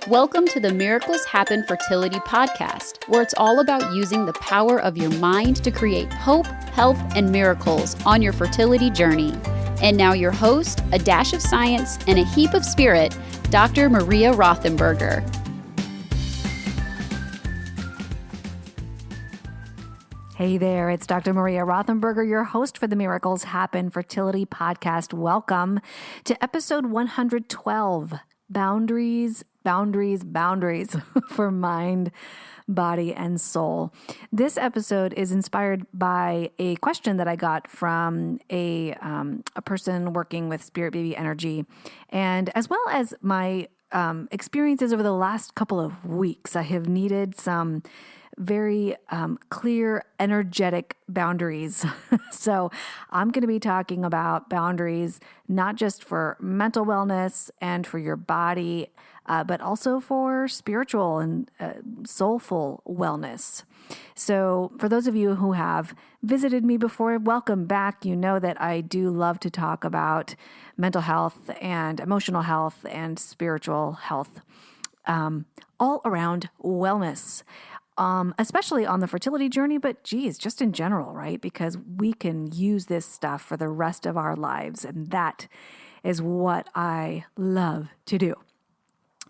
Welcome to the Miracles Happen Fertility podcast, where it's all about using the power of your mind to create hope, health, and miracles on your fertility journey. And now your host, a dash of science and a heap of spirit, Dr. Maria Rothenberger. Hey there, it's Dr. Maria Rothenberger, your host for the Miracles Happen Fertility podcast. Welcome to episode 112, Boundaries for Mind, Body, and Soul. This episode is inspired by a question that I got from a person working with Spirit Baby Energy, and as well as my experiences over the last couple of weeks. I have needed some very clear, energetic boundaries. So I'm going to be talking about boundaries, not just for mental wellness and for your body, but also for spiritual and soulful wellness. So for those of you who have visited me before, welcome back. You know that I do love to talk about mental health and emotional health and spiritual health, all around wellness. Especially on the fertility journey, but just in general, right? Because we can use this stuff for the rest of our lives, and that is what I love to do.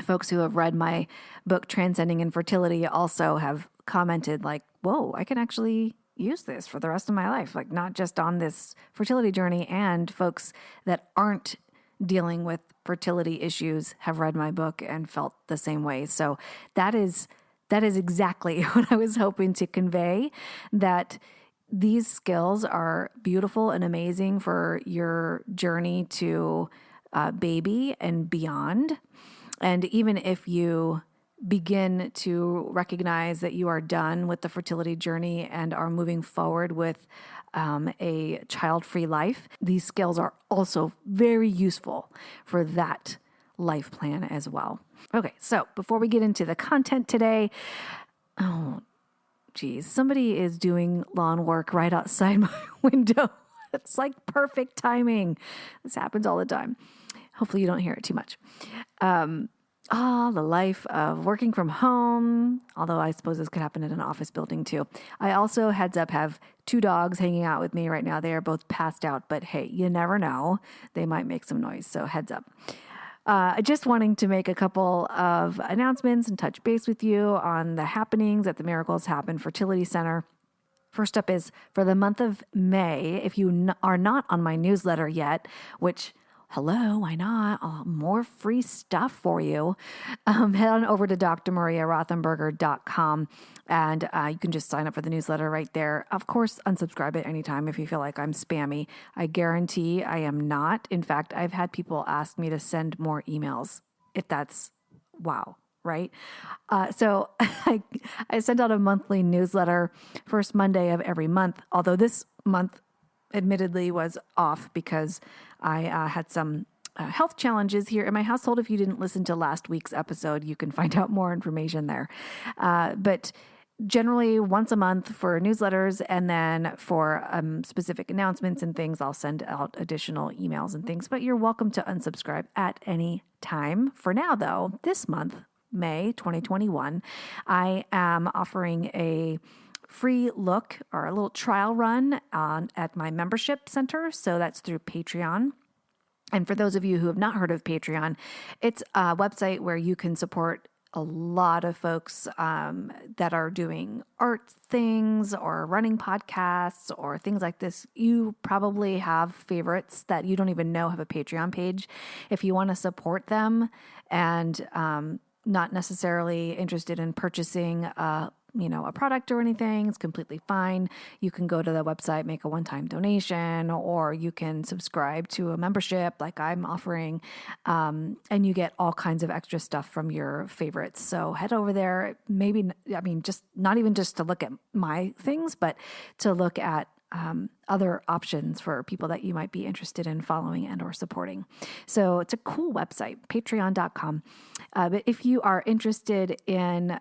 Folks who have read my book, Transcending Infertility, also have commented like, whoa, I can actually use this for the rest of my life, like not just on this fertility journey. And folks that aren't dealing with fertility issues have read my book and felt the same way. So that is exactly what I was hoping to convey, that these skills are beautiful and amazing for your journey to baby and beyond. And even if you begin to recognize that you are done with the fertility journey and are moving forward with a child-free life, these skills are also very useful for that life plan as well. Okay, so before we get into the content today, somebody is doing lawn work right outside my window. It's like perfect timing. This happens all the time. Hopefully you don't hear it too much. The life of working from home, although I suppose this could happen in an office building too. I also, heads up, have 2 dogs hanging out with me right now. They are both passed out, but hey, you never know. They might make some noise, so heads up. Just wanting to make a couple of announcements and touch base with you on the happenings at the Miracles Happen Fertility Center. First up is for the month of May, if you are not on my newsletter yet, which, hello, why not? More free stuff for you. Head on over to drmariarothenberger.com and you can just sign up for the newsletter right there. Of course, unsubscribe at any time if you feel like I'm spammy. I guarantee I am not. In fact, I've had people ask me to send more emails, if that's wow. Right? So I send out a monthly newsletter first Monday of every month, although this month admittedly was off because I had some health challenges here in my household. If you didn't listen to last week's episode, you can find out more information there. But generally once a month for newsletters, and then for specific announcements and things, I'll send out additional emails and things, but you're welcome to unsubscribe at any time. For now, though, this month, May 2021, I am offering a free look or a little trial run at my membership center. So that's through Patreon. And for those of you who have not heard of Patreon, it's a website where you can support a lot of folks that are doing art things or running podcasts or things like this. You probably have favorites that you don't even know have a Patreon page. If you want to support them and not necessarily interested in purchasing a product or anything, it's completely fine. You can go to the website, make a one-time donation, or you can subscribe to a membership like I'm offering, and you get all kinds of extra stuff from your favorites. So head over there, just not even just to look at my things, but to look at other options for people that you might be interested in following and or supporting. So it's a cool website, patreon.com. But if you are interested in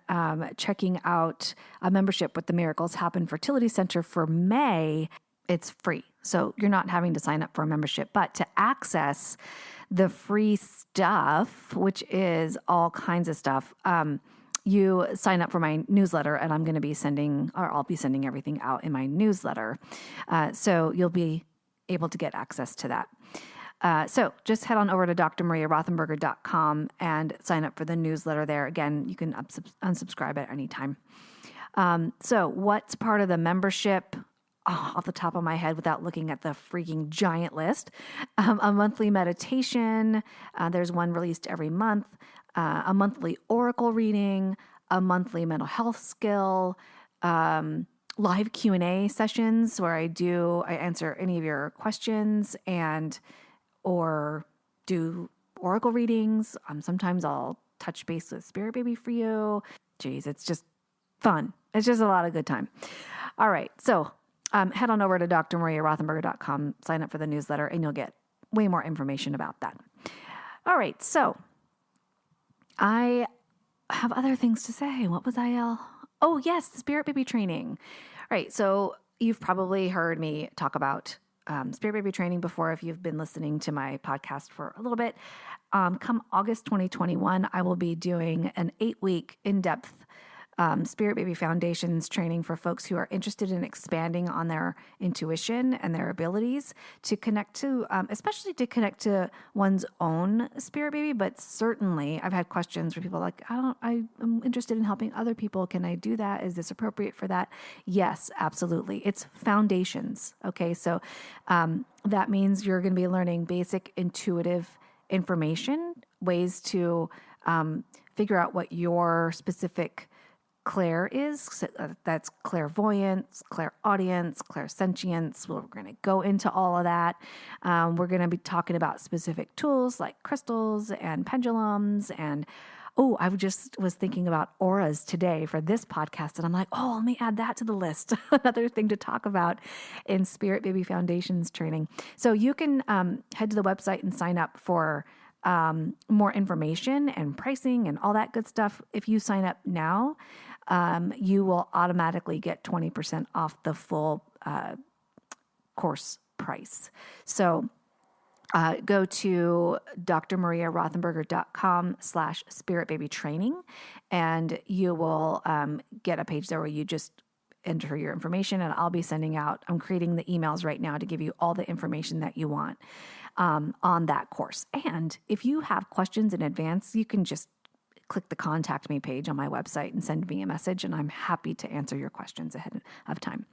checking out a membership with the Miracles Happen Fertility Center for May, it's free. So you're not having to sign up for a membership, but to access The free stuff, which is all kinds of stuff, you sign up for my newsletter, and I'll be sending everything out in my newsletter. So you'll be able to get access to that. So just head on over to drmariarothenberger.com and sign up for the newsletter there. Again, you can unsubscribe at any time. So what's part of the membership? Off the top of my head, without looking at the freaking giant list, a monthly meditation. There's one released every month. A monthly oracle reading, a monthly mental health skill, live Q&A sessions where I answer any of your questions or do oracle readings. Sometimes I'll touch base with Spirit Baby for you. Geez, it's just fun. It's just a lot of good time. All right. So head on over to drmariarothenberger.com, sign up for the newsletter, and you'll get way more information about that. All right. So I have other things to say. What was I? Oh, yes, Spirit Baby training. All right. So you've probably heard me talk about Spirit Baby training before if you've been listening to my podcast for a little bit. Come August 2021, I will be doing an 8-week in-depth Spirit Baby Foundations training for folks who are interested in expanding on their intuition and their abilities to connect to, especially to connect to one's own Spirit Baby. But certainly I've had questions where people are like, I'm interested in helping other people. Can I do that? Is this appropriate for that? Yes, absolutely. It's foundations. Okay. So that means you're going to be learning basic intuitive information, ways to figure out what your specific clair is. So that's clairvoyance, clairaudience, clairsentience. We're going to go into all of that. We're going to be talking about specific tools like crystals and pendulums. And I just was thinking about auras today for this podcast. And I'm like, let me add that to the list. Another thing to talk about in Spirit Baby Foundations training. So you can head to the website and sign up for more information and pricing and all that good stuff. If you sign up now, you will automatically get 20% off the full course price. So go to drmariarothenberger.com/spiritbabytraining, and you will get a page there where you just enter your information, and I'm creating the emails right now to give you all the information that you want on that course. And if you have questions in advance, you can just click the contact me page on my website and send me a message, and I'm happy to answer your questions ahead of time.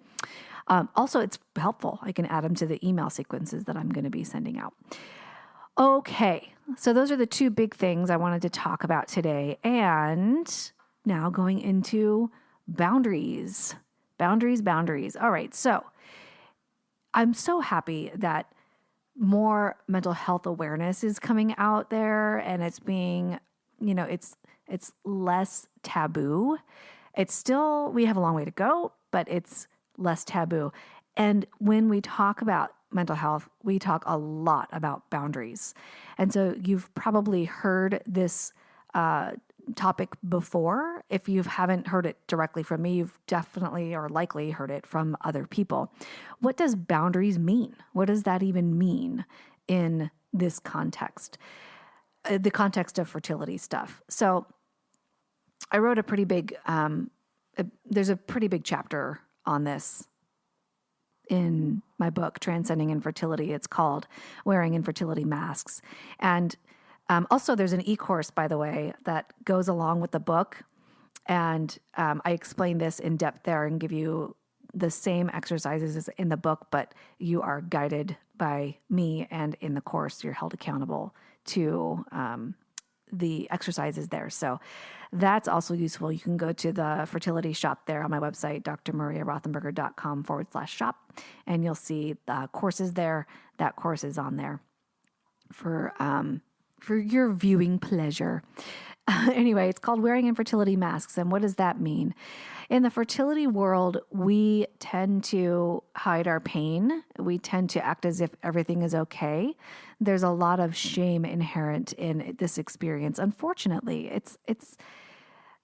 Also, it's helpful. I can add them to the email sequences that I'm going to be sending out. Okay, so those are the two big things I wanted to talk about today. And now going into boundaries. Boundaries. All right, so I'm so happy that more mental health awareness is coming out there, and it's being, it's less taboo. It's still, we have a long way to go, but it's less taboo. And when we talk about mental health, we talk a lot about boundaries. And so you've probably heard this topic before. If you haven't heard it directly from me, you've definitely or likely heard it from other people. What does boundaries mean? What does that even mean in this context? The context of fertility stuff. So I wrote a pretty big, there's a pretty big chapter on this in my book, Transcending Infertility. It's called Wearing Infertility Masks. And also there's an e-course, by the way, that goes along with the book. And I explain this in depth there and give you the same exercises as in the book, but you are guided by me, and in the course, you're held accountable to the exercises there. So that's also useful. You can go to the fertility shop there on my website, drmariarothenberger.com/shop, and you'll see the courses there. That course is on there for your viewing pleasure. Anyway, it's called Wearing Infertility Masks. And what does that mean? In the fertility world, we tend to hide our pain. We tend to act as if everything is okay. There's a lot of shame inherent in this experience. Unfortunately,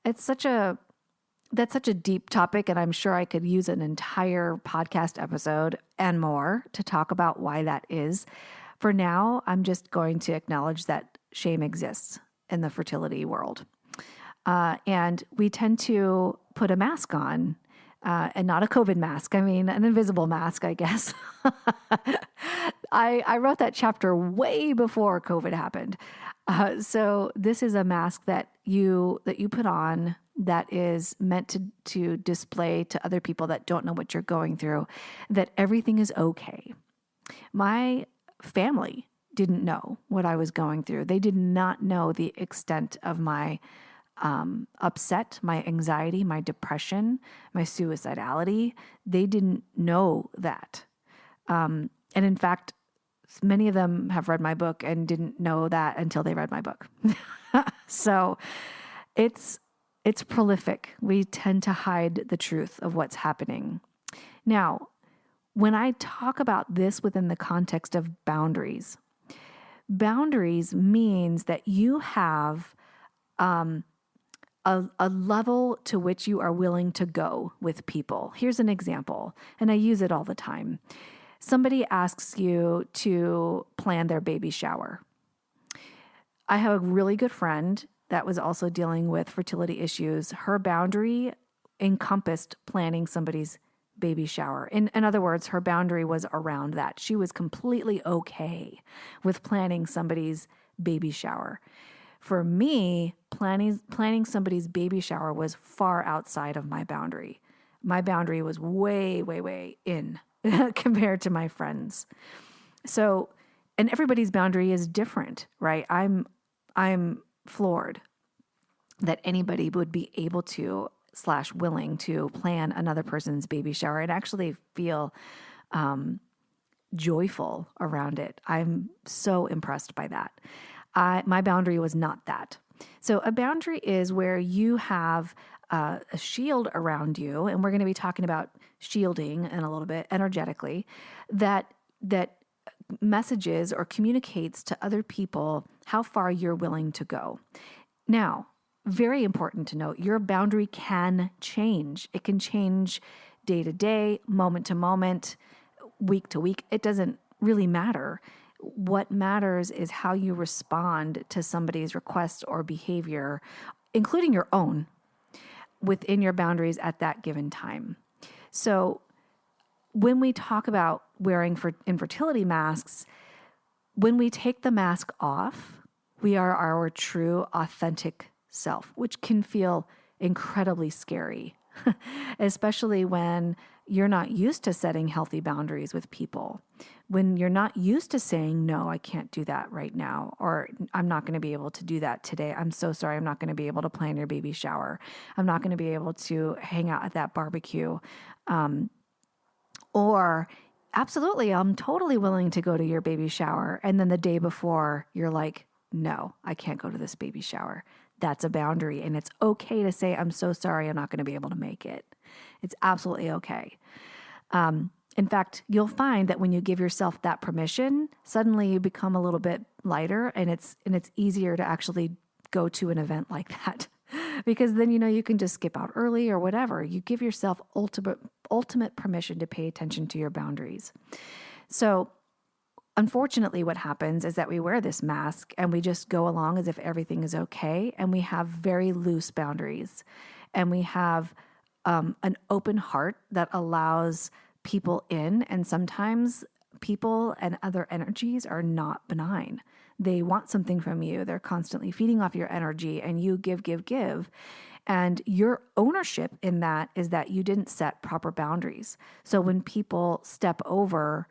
that's such a deep topic, and I'm sure I could use an entire podcast episode and more to talk about why that is. For now, I'm just going to acknowledge that shame exists in the fertility world. And we tend to put a mask on, and not a COVID mask. I mean, an invisible mask, I guess. I wrote that chapter way before COVID happened. So this is a mask that you put on that is meant to display to other people that don't know what you're going through, that everything is okay. My family didn't know what I was going through. They did not know the extent of my upset, my anxiety, my depression, my suicidality. They didn't know that. And in fact, many of them have read my book and didn't know that until they read my book. So it's prolific. We tend to hide the truth of what's happening. Now, when I talk about this within the context of boundaries means that you have a level to which you are willing to go with people. Here's an example, and I use it all the time. Somebody asks you to plan their baby shower. I have a really good friend that was also dealing with fertility issues. Her boundary encompassed planning somebody's baby shower. In other words, her boundary was around that. She was completely okay with planning somebody's baby shower. For me, planning somebody's baby shower was far outside of my boundary. My boundary was way, way, way in compared to my friends. So, and everybody's boundary is different, right? I'm floored that anybody would be able to / willing to plan another person's baby shower and actually feel joyful around it. I'm so impressed by that. My boundary was not that. So a boundary is where you have a shield around you, and we're going to be talking about shielding in a little bit energetically, that messages or communicates to other people how far you're willing to go. Now, very important to note, your boundary can change. It can change day to day, moment to moment, week to week. It doesn't really matter. What matters is how you respond to somebody's request or behavior, including your own, within your boundaries at that given time. So when we talk about wearing infertility masks, when we take the mask off, we are our true, authentic self, which can feel incredibly scary, especially when you're not used to setting healthy boundaries with people. When you're not used to saying, no, I can't do that right now, or I'm not going to be able to do that today. I'm so sorry. I'm not going to be able to plan your baby shower. I'm not going to be able to hang out at that barbecue. Or absolutely, I'm totally willing to go to your baby shower. And then the day before, you're like, no, I can't go to this baby shower. That's a boundary. And it's okay to say, I'm so sorry, I'm not going to be able to make it. It's absolutely okay. In fact, you'll find that when you give yourself that permission, suddenly you become a little bit lighter, and it's easier to actually go to an event like that. Because then, you can just skip out early or whatever. You give yourself ultimate permission to pay attention to your boundaries. So unfortunately, what happens is that we wear this mask and we just go along as if everything is okay. And we have very loose boundaries. And we have an open heart that allows people in. And sometimes people and other energies are not benign. They want something from you. They're constantly feeding off your energy, and you give. And your ownership in that is that you didn't set proper boundaries. So when people step over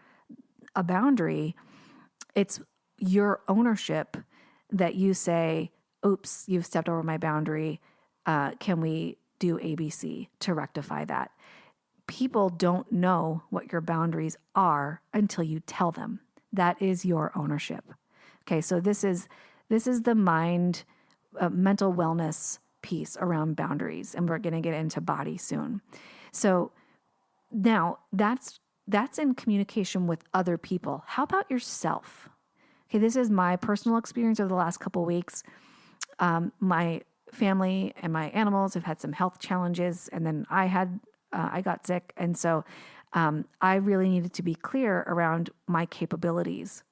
a boundary, it's your ownership that you say, oops, you've stepped over my boundary. Can we do ABC to rectify that? People don't know what your boundaries are until you tell them. That is your ownership. Okay, so this is the mental wellness piece around boundaries, and we're going to get into body soon. So now that's in communication with other people. How about yourself? Okay, this is my personal experience over the last couple of weeks. My family and my animals have had some health challenges, and then I got sick, and so I really needed to be clear around my capabilities.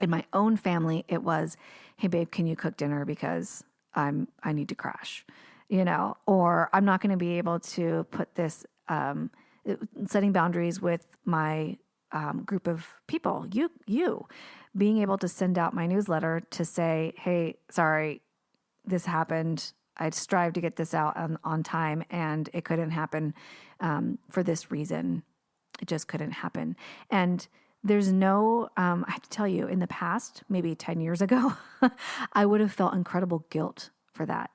In my own family, it was, hey babe, can you cook dinner because I need to crash, or I'm not going to be able to put this, setting boundaries with my group of people, you being able to send out my newsletter to say, hey, sorry, this happened. I strived to get this out on time and it couldn't happen for this reason. It just couldn't happen. And there's no, I have to tell you, in the past, maybe 10 years ago, I would have felt incredible guilt for that.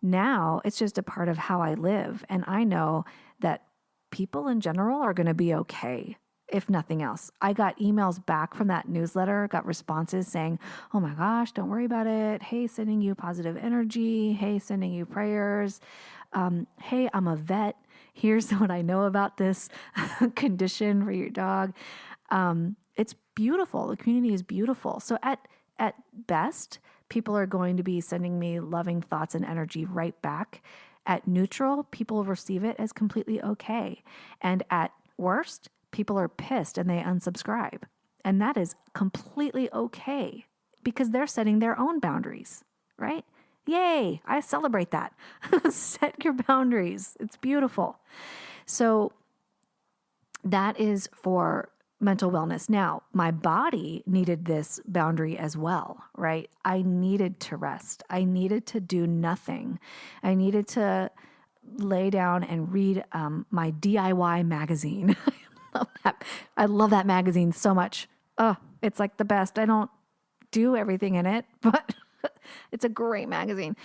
Now it's just a part of how I live. And I know that people in general are going to be okay, if nothing else. I got emails back from that newsletter, got responses saying, oh my gosh, don't worry about it. Hey, sending you positive energy. Hey, sending you prayers. Hey, I'm a vet. Here's what I know about this condition for your dog. It's beautiful. The community is beautiful. So at best, people are going to be sending me loving thoughts and energy right back. At neutral, people receive it as completely okay. And at worst, people are pissed and they unsubscribe. And that is completely okay because they're setting their own boundaries, right? Yay, I celebrate that. Set your boundaries. It's beautiful. So that is for mental wellness. Now, my body needed this boundary as well, right? I needed to rest. I needed to do nothing. I needed to lay down and read my DIY magazine. I love that magazine so much. Oh, it's like the best. I don't do everything in it, but it's a great magazine.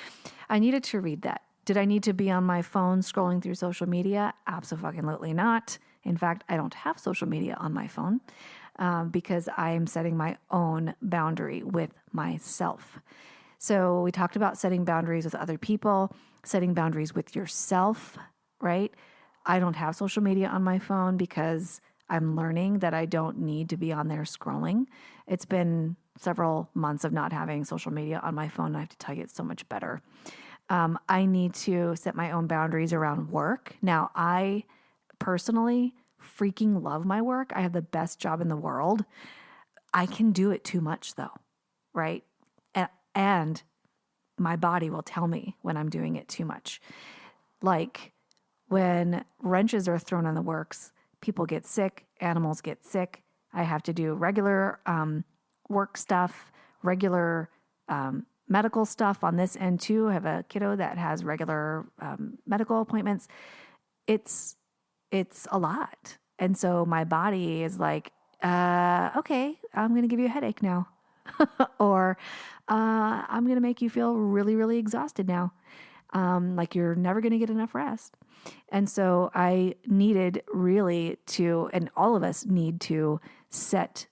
I needed to read that. Did I need to be on my phone scrolling through social media? Absolutely not. In fact, I don't have social media on my phone because I am setting my own boundary with myself. So we talked about setting boundaries with other people, setting boundaries with yourself, right? I don't have social media on my phone because I'm learning that I don't need to be on there scrolling. It's been several months of not having social media on my phone. And I have to tell you, it's so much better. I need to set my own boundaries around work. Now, I personally freaking love my work. I have the best job in the world. I can do it too much though, right? And my body will tell me when I'm doing it too much. Like when wrenches are thrown in the works, people get sick, animals get sick. I have to do regular work stuff, regular medical stuff on this end too. I have a kiddo that has regular medical appointments. It's a lot. And so my body is like, okay, I'm going to give you a headache now. Or I'm going to make you feel really, really exhausted now. Like you're never going to get enough rest. And so I needed really to, and all of us need to set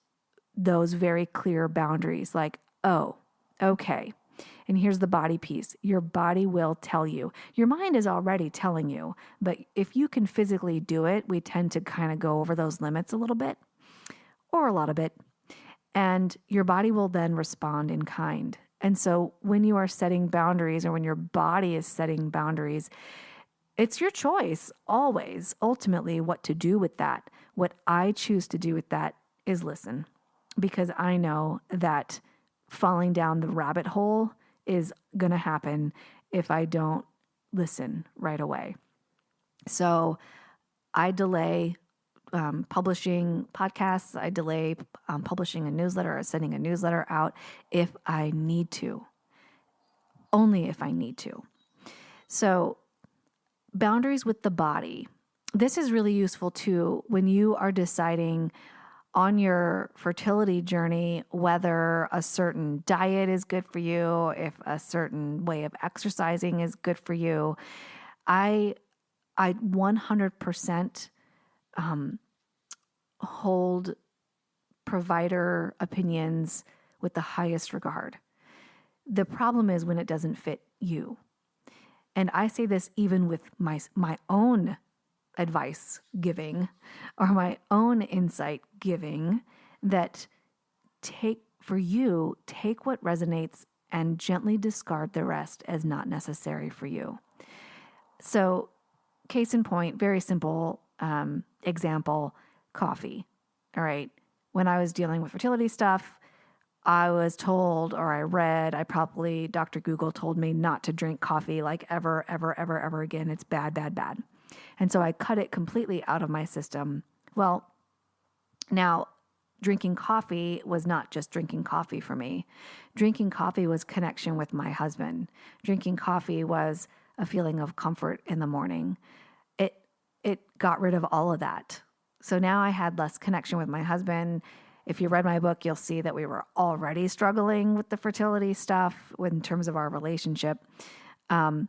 those very clear boundaries like, oh, okay. And here's the body piece. Your body will tell you. Your mind is already telling you, but if you can physically do it, we tend to kind of go over those limits a little bit or a lot of it. And your body will then respond in kind. And so when you are setting boundaries or when your body is setting boundaries, it's your choice always, ultimately, what to do with that. What I choose to do with that is listen, because I know that falling down the rabbit hole is going to happen if I don't listen right away. So I delay publishing podcasts. I delay publishing a newsletter or sending a newsletter out if I need to, only if I need to. So boundaries with the body. This is really useful too when you are deciding on your fertility journey whether a certain diet is good for you, if a certain way of exercising is good for you. I 100% hold provider opinions with the highest regard. The problem is when it doesn't fit you. And I say this even with my own advice giving or my own insight giving, that take what resonates and gently discard the rest as not necessary for you. So case in point, very simple example, coffee. All right. When I was dealing with fertility stuff, I was told, or I read, Dr. Google told me not to drink coffee like ever, ever, ever, ever again. It's bad, bad, bad. And so I cut it completely out of my system. Well, now drinking coffee was not just drinking coffee for me. Drinking coffee was connection with my husband. Drinking coffee was a feeling of comfort in the morning. It got rid of all of that. So now I had less connection with my husband. If you read my book, you'll see that we were already struggling with the fertility stuff in terms of our relationship. And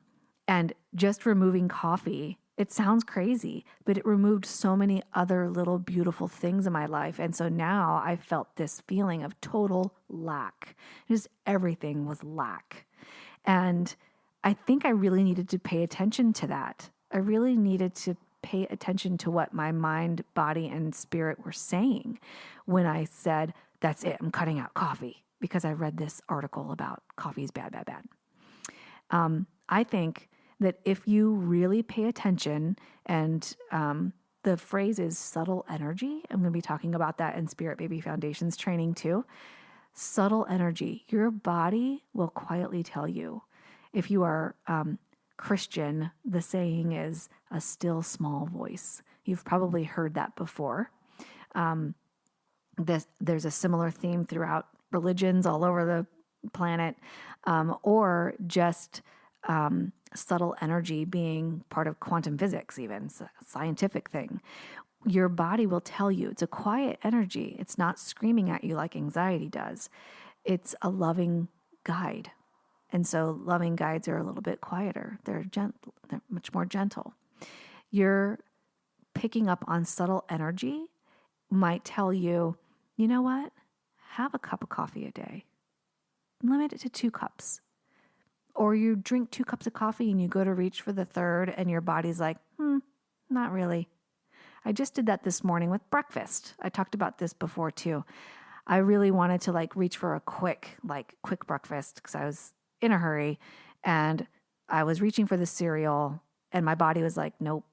just removing coffee, it sounds crazy, but it removed so many other little beautiful things in my life. And so now I felt this feeling of total lack. Just everything was lack. And I think I really needed to pay attention to that. I really needed to pay attention to what my mind, body, and spirit were saying when I said, that's it, I'm cutting out coffee, because I read this article about coffee is bad, bad, bad. I think that if you really pay attention, and the phrase is subtle energy, I'm going to be talking about that in Spirit Baby Foundation's training too. Subtle energy, your body will quietly tell you. If you are Christian, the saying is a still small voice. You've probably heard that before. There's a similar theme throughout religions all over the planet, or just subtle energy being part of quantum physics, even it's a scientific thing. Your body will tell you it's a quiet energy. It's not screaming at you like anxiety does. It's a loving guide. And so loving guides are a little bit quieter. They're gentle. They're much more gentle. You're picking up on subtle energy might tell you, you know what? Have a cup of coffee a day. Limit it to 2 cups. Or you drink 2 cups of coffee and you go to reach for the third and your body's like, not really. I just did that this morning with breakfast. I talked about this before too. I really wanted to reach for a quick breakfast because I was in a hurry and I was reaching for the cereal and my body was like, nope,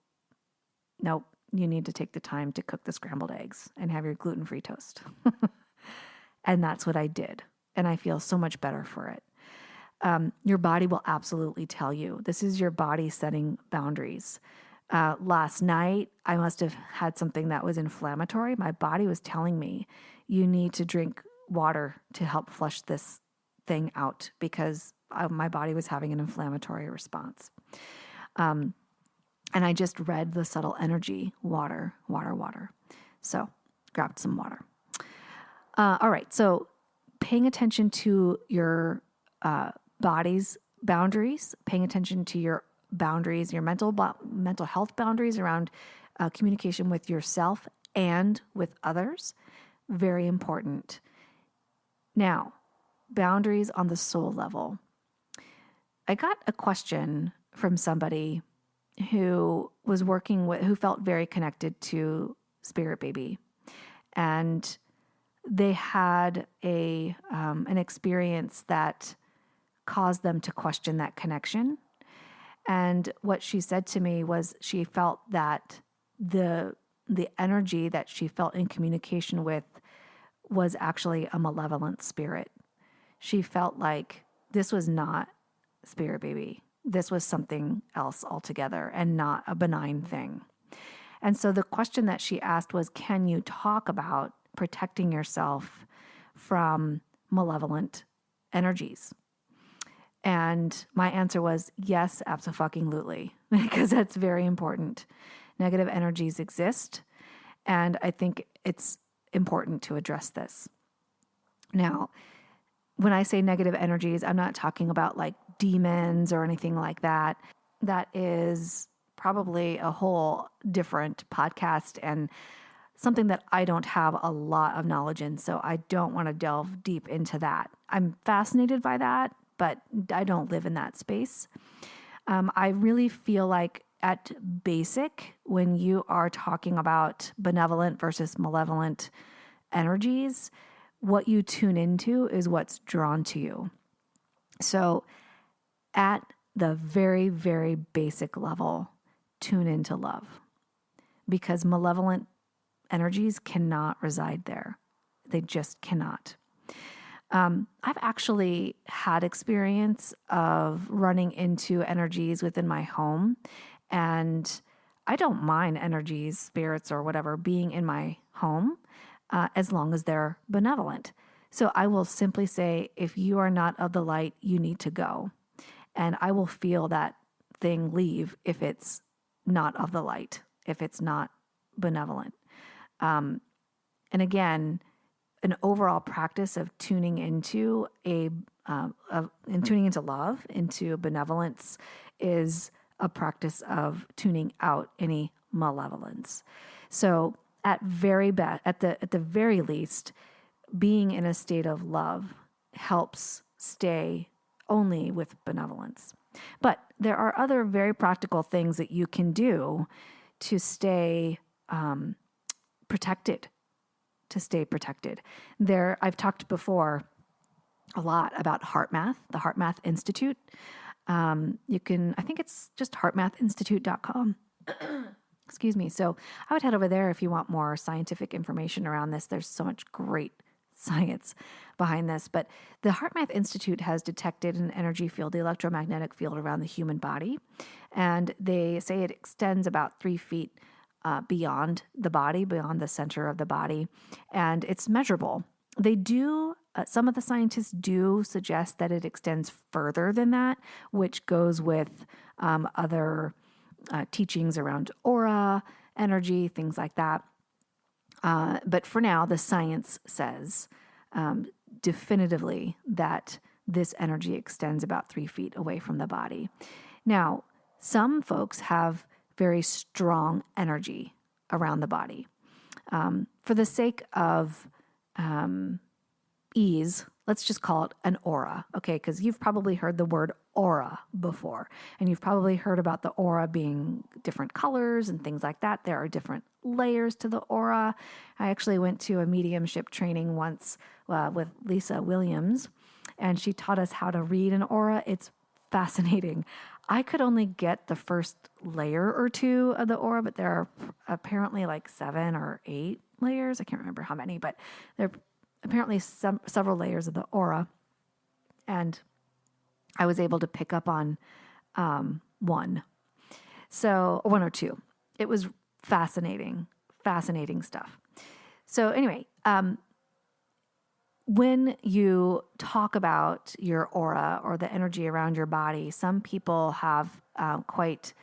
you need to take the time to cook the scrambled eggs and have your gluten-free toast. And that's what I did. And I feel so much better for it. Your body will absolutely tell you. This is your body setting boundaries. Last night, I must have had something that was inflammatory. My body was telling me, you need to drink water to help flush this thing out because my body was having an inflammatory response. And I just read the subtle energy, water. So grabbed some water. All right. So paying attention to your body's boundaries, paying attention to your boundaries, your mental health boundaries around communication with yourself and with others, very important. Now, boundaries on the soul level. I got a question from somebody who felt very connected to Spirit Baby, and they had an experience that caused them to question that connection. And what she said to me was she felt that the energy that she felt in communication with was actually a malevolent spirit. She felt like this was not Spirit Baby. This was something else altogether and not a benign thing. And so the question that she asked was, can you talk about protecting yourself from malevolent energies? And my answer was yes, abso-fucking-lutely, because that's very important. Negative energies exist, and I think it's important to address this. Now, when I say negative energies, I'm not talking about like demons or anything like that. That is probably a whole different podcast and something that I don't have a lot of knowledge in, so I don't want to delve deep into that. I'm fascinated by that, but I don't live in that space. I really feel like at basic, when you are talking about benevolent versus malevolent energies, what you tune into is what's drawn to you. So at the very, very basic level, tune into love, because malevolent energies cannot reside there. They just cannot. I've actually had experience of running into energies within my home, and I don't mind energies, spirits, or whatever being in my home as long as they're benevolent. So I will simply say, if you are not of the light, you need to go. And I will feel that thing leave if it's not of the light, if it's not benevolent. And again, an overall practice of tuning into tuning into love, into benevolence, is a practice of tuning out any malevolence. So at the very least, being in a state of love helps stay only with benevolence. But there are other very practical things that you can do to stay protected. I've talked before a lot about HeartMath, the HeartMath Institute. You can, I think it's just heartmathinstitute.com. Excuse me. So I would head over there if you want more scientific information around this. There's so much great science behind this. But the HeartMath Institute has detected an energy field, the electromagnetic field around the human body. And they say it extends about 3 feet beyond the body, beyond the center of the body. And it's measurable. They do, some of the scientists do suggest that it extends further than that, which goes with other teachings around aura, energy, things like that. But for now, the science says definitively that this energy extends about 3 feet away from the body. Now, some folks have very strong energy around the body. For the sake of ease, let's just call it an aura, okay? Because you've probably heard the word aura before, and you've probably heard about the aura being different colors and things like that. There are different layers to the aura. I actually went to a mediumship training once with Lisa Williams, and she taught us how to read an aura. It's fascinating. I could only get the first layer or two of the aura, but there are apparently like 7 or 8 layers. I can't remember how many, but there are apparently several layers of the aura. And I was able to pick up on one or two. It was fascinating stuff. So anyway, when you talk about your aura or the energy around your body, some people have quite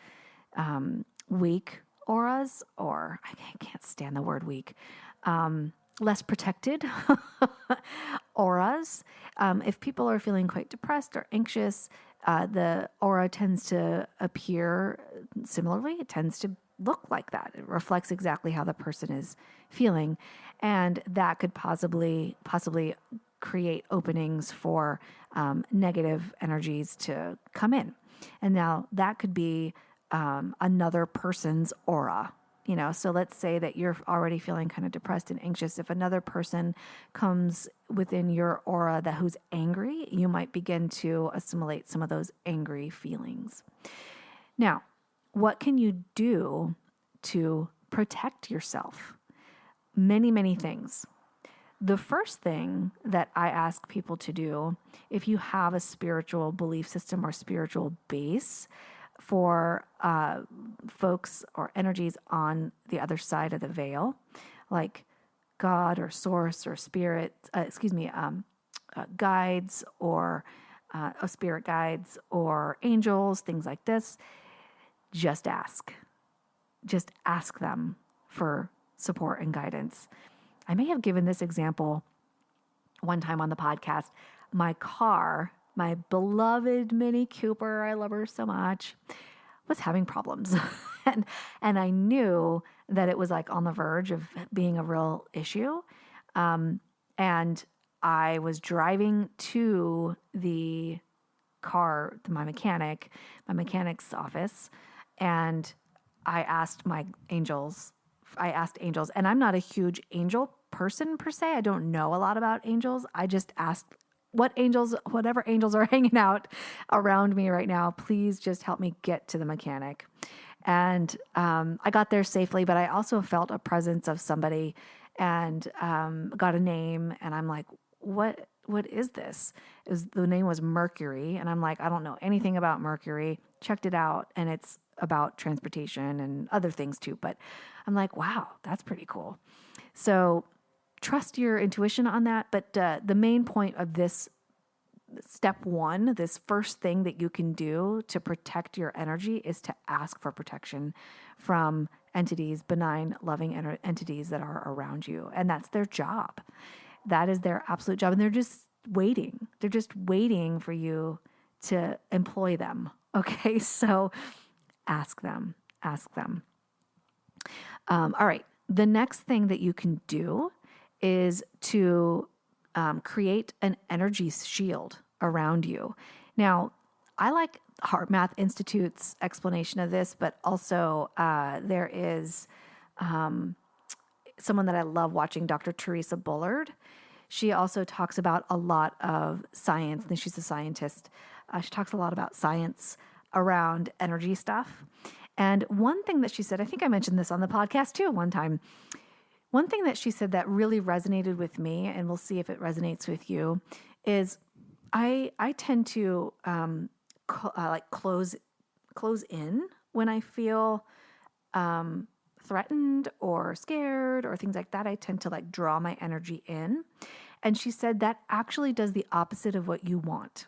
weak auras, or I can't stand the word weak, less protected auras. If people are feeling quite depressed or anxious, the aura tends to appear similarly. It tends to look like that. It reflects exactly how the person is feeling. And that could possibly create openings for negative energies to come in. And now that could be another person's aura. You know, so let's say that you're already feeling kind of depressed and anxious. If another person comes within your aura who's angry, you might begin to assimilate some of those angry feelings. Now, what can you do to protect yourself? Many, many things. The first thing that I ask people to do, if you have a spiritual belief system or spiritual base, for folks or energies on the other side of the veil, like God or source or spirit, guides or spirit guides or angels, things like this, just ask. Just ask them for support and guidance. I may have given this example one time on the podcast. My car, my beloved Mini Cooper, I love her so much, was having problems. and I knew that it was like on the verge of being a real issue. And I was driving to the car, to my mechanic's office, and I asked angels, and I'm not a huge angel person per se. I don't know a lot about angels. I just asked whatever angels are hanging out around me right now, please just help me get to the mechanic. And I got there safely, but I also felt a presence of somebody and got a name. And I'm like, what what is this? The name was Mercury. And I'm like, I don't know anything about Mercury. Checked it out, and it's about transportation and other things too. But I'm like, wow, that's pretty cool. So trust your intuition on that. But the main point of this step one, this first thing that you can do to protect your energy is to ask for protection from entities, benign, loving entities that are around you. And that's their job. That is their absolute job. And they're just waiting. They're just waiting for you to employ them. Okay. So ask them. All right. The next thing that you can do is to create an energy shield around you. Now, I like Heart Math Institute's explanation of this, but also there is someone that I love watching, Dr. Teresa Bullard. She also talks about a lot of science, and she's a scientist. She talks a lot about science around energy stuff. And one thing that she said, I think I mentioned this on the podcast too one time. One thing that she said that really resonated with me, and we'll see if it resonates with you, is I tend to close in when I feel threatened or scared or things like that. I tend to draw my energy in. And she said that actually does the opposite of what you want.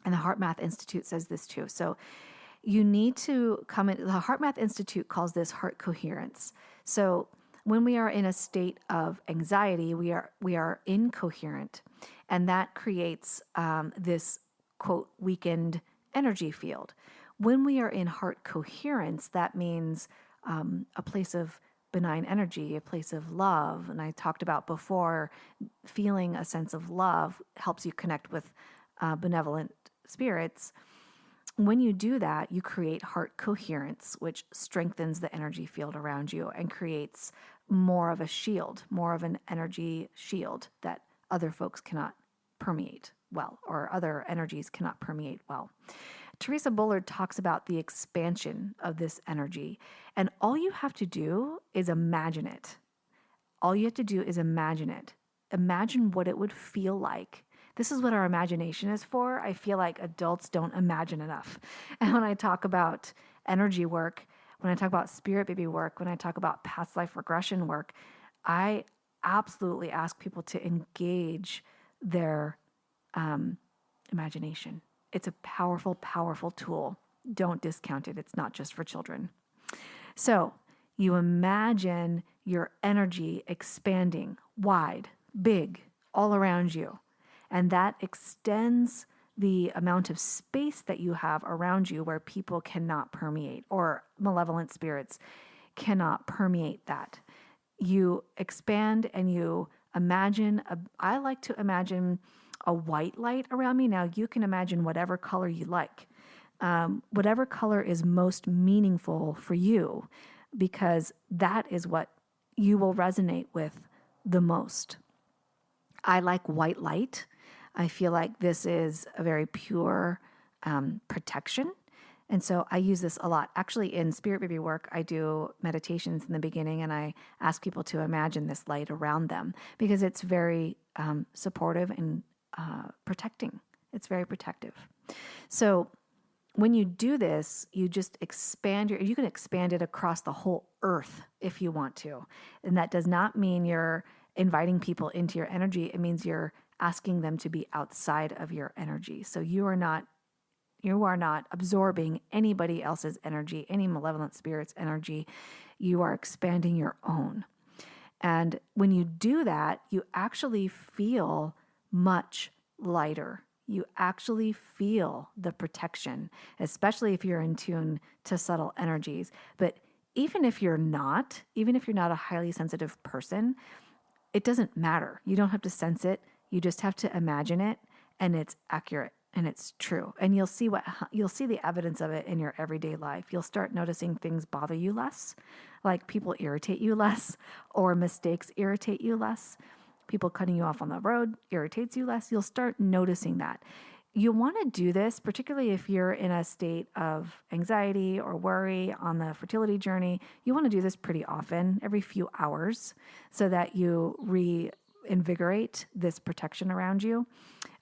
And the Heart Math Institute says this too. So you need to come in. The Heart Math Institute calls this heart coherence. So when we are in a state of anxiety, we are incoherent, and that creates this, quote, weakened energy field. When we are in heart coherence, that means a place of benign energy, a place of love. And I talked about before, feeling a sense of love helps you connect with benevolent spirits. When you do that, you create heart coherence, which strengthens the energy field around you and creates more of a shield, more of an energy shield that other folks cannot permeate well, or other energies cannot permeate well. Teresa Bullard talks about the expansion of this energy, and all you have to do is imagine it. All you have to do is imagine it. Imagine what it would feel like. This is what our imagination is for. I feel like adults don't imagine enough. And when I talk about energy work, when I talk about spirit baby work, when I talk about past life regression work, I absolutely ask people to engage their imagination. It's a powerful, powerful tool. Don't discount it. It's not just for children. So you imagine your energy expanding wide, big, all around you. And that extends the amount of space that you have around you where people cannot permeate, or malevolent spirits cannot permeate that. You expand and you imagine, I like to imagine a white light around me. Now you can imagine whatever color you like, whatever color is most meaningful for you, because that is what you will resonate with the most. I like white light. I feel like this is a very pure protection. And so I use this a lot. Actually, in Spirit Baby work, I do meditations in the beginning, and I ask people to imagine this light around them because it's very supportive and protecting. It's very protective. So when you do this, you just you can expand it across the whole earth if you want to. And that does not mean you're inviting people into your energy. It means you're asking them to be outside of your energy. So you are not absorbing anybody else's energy, any malevolent spirit's energy. You are expanding your own. And when you do that, you actually feel much lighter. You actually feel the protection, especially if you're in tune to subtle energies. But even if you're not a highly sensitive person, it doesn't matter. You don't have to sense it. You just have to imagine it, and it's accurate and it's true. And you'll see the evidence of it in your everyday life. You'll start noticing things bother you less, like people irritate you less, or mistakes irritate you less. People cutting you off on the road irritates you less. You'll start noticing that. You want to do this, particularly if you're in a state of anxiety or worry on the fertility journey. You want to do this pretty often, every few hours, so that you invigorate this protection around you.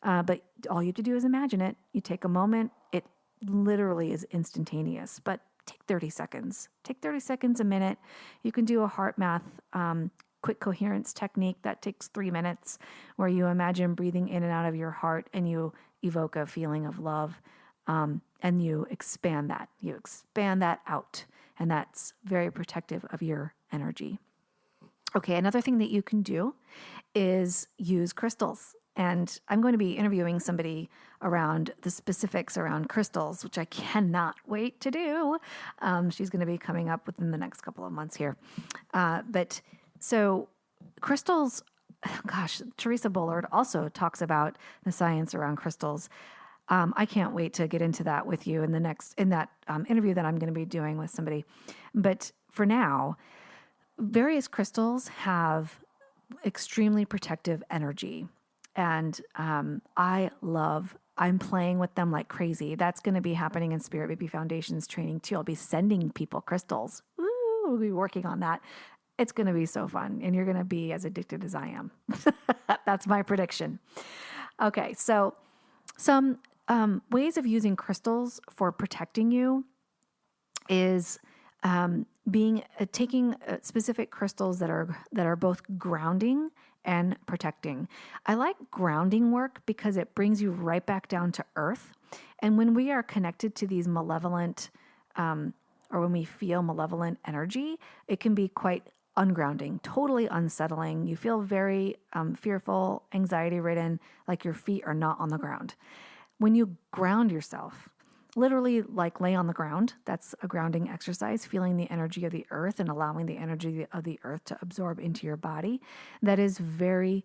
But all you have to do is imagine it. You take a moment. It literally is instantaneous, but take 30 seconds. Take 30 seconds, a minute. You can do a heart math quick coherence technique that takes 3 minutes, where you imagine breathing in and out of your heart and you evoke a feeling of love, and you expand that. You expand that out, and that's very protective of your energy. Okay, another thing that you can do is use crystals. And I'm going to be interviewing somebody around the specifics around crystals, which I cannot wait to do. She's going to be coming up within the next couple of months here. But so crystals, gosh, Teresa Bullard also talks about the science around crystals. I can't wait to get into that with you in that interview that I'm going to be doing with somebody. But for now, various crystals have extremely protective energy. And I'm playing with them like crazy. That's going to be happening in Spirit Baby Foundation's training too. I'll be sending people crystals. Ooh, we'll be working on that. It's going to be so fun. And you're going to be as addicted as I am. That's my prediction. Okay, so some ways of using crystals for protecting you is taking specific crystals that are both grounding and protecting. I like grounding work because it brings you right back down to earth. And when we are connected to these malevolent, or when we feel malevolent energy, it can be quite ungrounding, totally unsettling. You feel very fearful, anxiety-ridden, like your feet are not on the ground. When you ground yourself, literally like lay on the ground, that's a grounding exercise, feeling the energy of the earth and allowing the energy of the earth to absorb into your body. That is very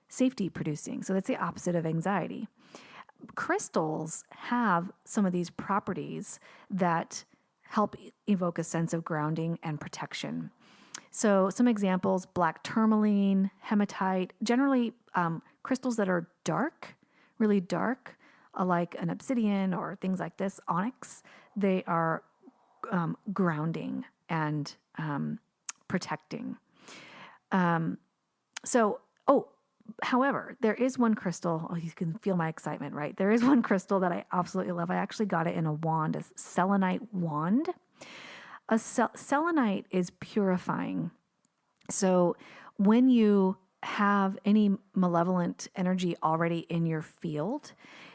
safety producing. So that's the opposite of anxiety. Crystals have some of these properties that help evoke a sense of grounding and protection. So some examples: black tourmaline, hematite, generally crystals that are dark, really dark, like an obsidian or things like this, onyx. They are grounding and protecting. However, there is one crystal. Oh, you can feel my excitement, right? There is one crystal that I absolutely love. I actually got it in a wand, a selenite wand. Selenite is purifying. So when you have any malevolent energy already in your field,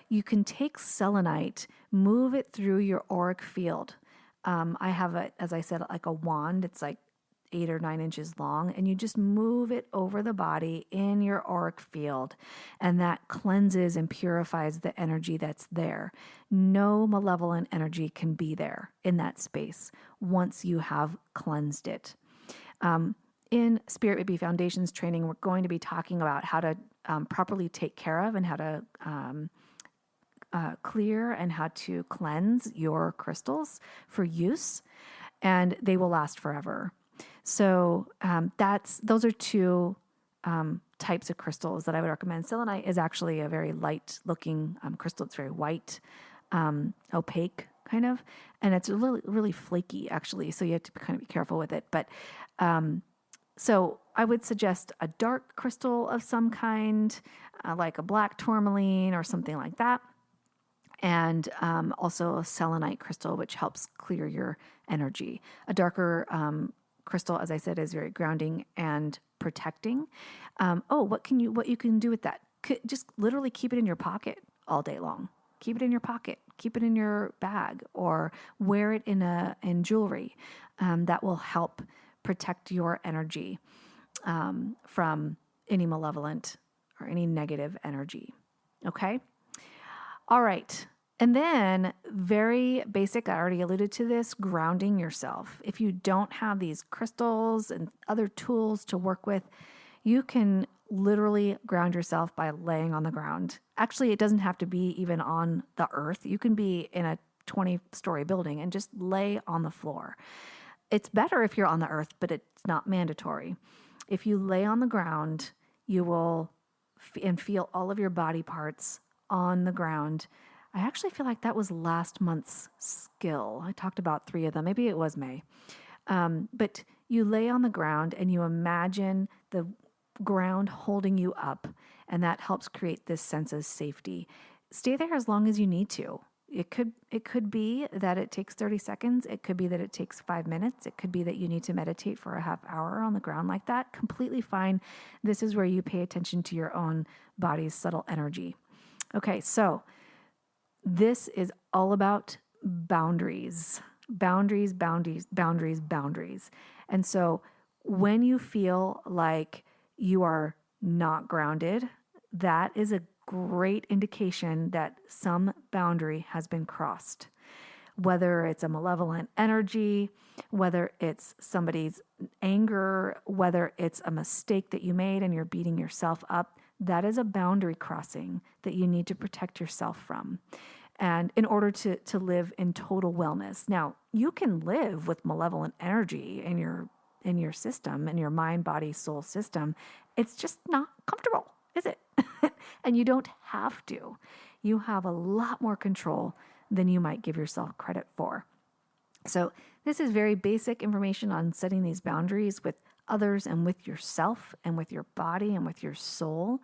you can take selenite, move it through your auric field. I have it, as I said, like a wand. It's like 8 or 9 inches long, and you just move it over the body in your auric field, and that cleanses and purifies the energy that's there. No malevolent energy can be there in that space once you have cleansed it. In Spirit Baby Foundation's training, we're going to be talking about how to properly take care of and how to clear and how to cleanse your crystals for use, and they will last forever. So those are two types of crystals that I would recommend. Selenite is actually a very light-looking crystal. It's very white, opaque kind of, and it's really, really flaky actually. So you have to kind of be careful with it. But so I would suggest a dark crystal of some kind, like a black tourmaline or something like that. And also a selenite crystal, which helps clear your energy. A darker crystal, as I said, is very grounding and protecting. What you can do with that? Just literally keep it in your pocket all day long. Keep it in your pocket. Keep it in your bag, or wear it in jewelry. That will help protect your energy from any malevolent or any negative energy. Okay? All right. And then very basic, I already alluded to this, grounding yourself. If you don't have these crystals and other tools to work with, you can literally ground yourself by laying on the ground. Actually, it doesn't have to be even on the earth. You can be in a 20-story building and just lay on the floor. It's better if you're on the earth, but it's not mandatory. If you lay on the ground, you will feel all of your body parts on the ground. I actually feel like that was last month's skill. I talked about 3 of them. Maybe it was May. But you lay on the ground and you imagine the ground holding you up, and that helps create this sense of safety. Stay there as long as you need to. It could be that it takes 30 seconds. It could be that it takes 5 minutes. It could be that you need to meditate for a half hour on the ground like that. Completely fine. This is where you pay attention to your own body's subtle energy. Okay, so this is all about boundaries. Boundaries. And so when you feel like you are not grounded, that is a great indication that some boundary has been crossed. Whether it's a malevolent energy, whether it's somebody's anger, whether it's a mistake that you made and you're beating yourself up, that is a boundary crossing that you need to protect yourself from. And in order to live in total wellness. Now, you can live with malevolent energy in your system, in your mind, body, soul system. It's just not comfortable, is it? And you don't have to. You have a lot more control than you might give yourself credit for. So this is very basic information on setting these boundaries with others and with yourself and with your body and with your soul.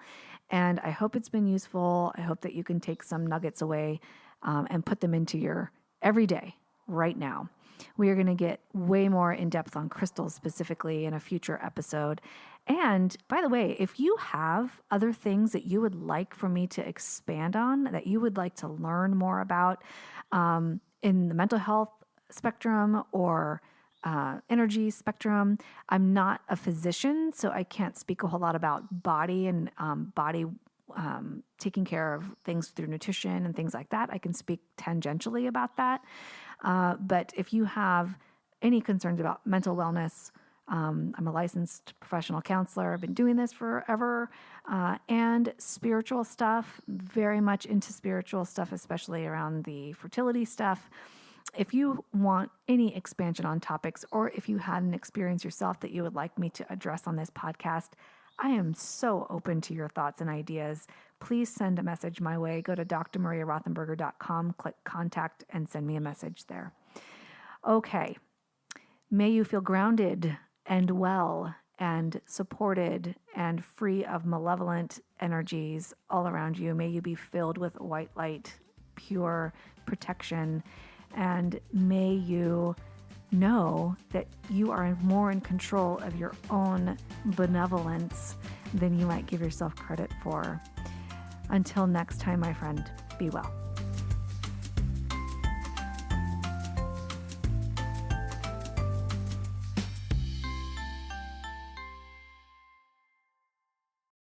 And I hope it's been useful. I hope that you can take some nuggets away and put them into your everyday right now. We are going to get way more in depth on crystals specifically in a future episode. And by the way, if you have other things that you would like for me to expand on, that you would like to learn more about in the mental health spectrum or energy spectrum, I'm not a physician, so I can't speak a whole lot about body and taking care of things through nutrition and things like that. I can speak tangentially about that. But if you have any concerns about mental wellness, I'm a licensed professional counselor. I've been doing this forever. And spiritual stuff, very much into spiritual stuff, especially around the fertility stuff. If you want any expansion on topics, or if you had an experience yourself that you would like me to address on this podcast, I am so open to your thoughts and ideas. Please send a message my way. Go to drmariarothenberger.com, click contact, and send me a message there. Okay. May you feel grounded and well and supported and free of malevolent energies all around you. May you be filled with white light, pure protection, and may you know that you are more in control of your own benevolence than you might give yourself credit for. Until next time, my friend, be well.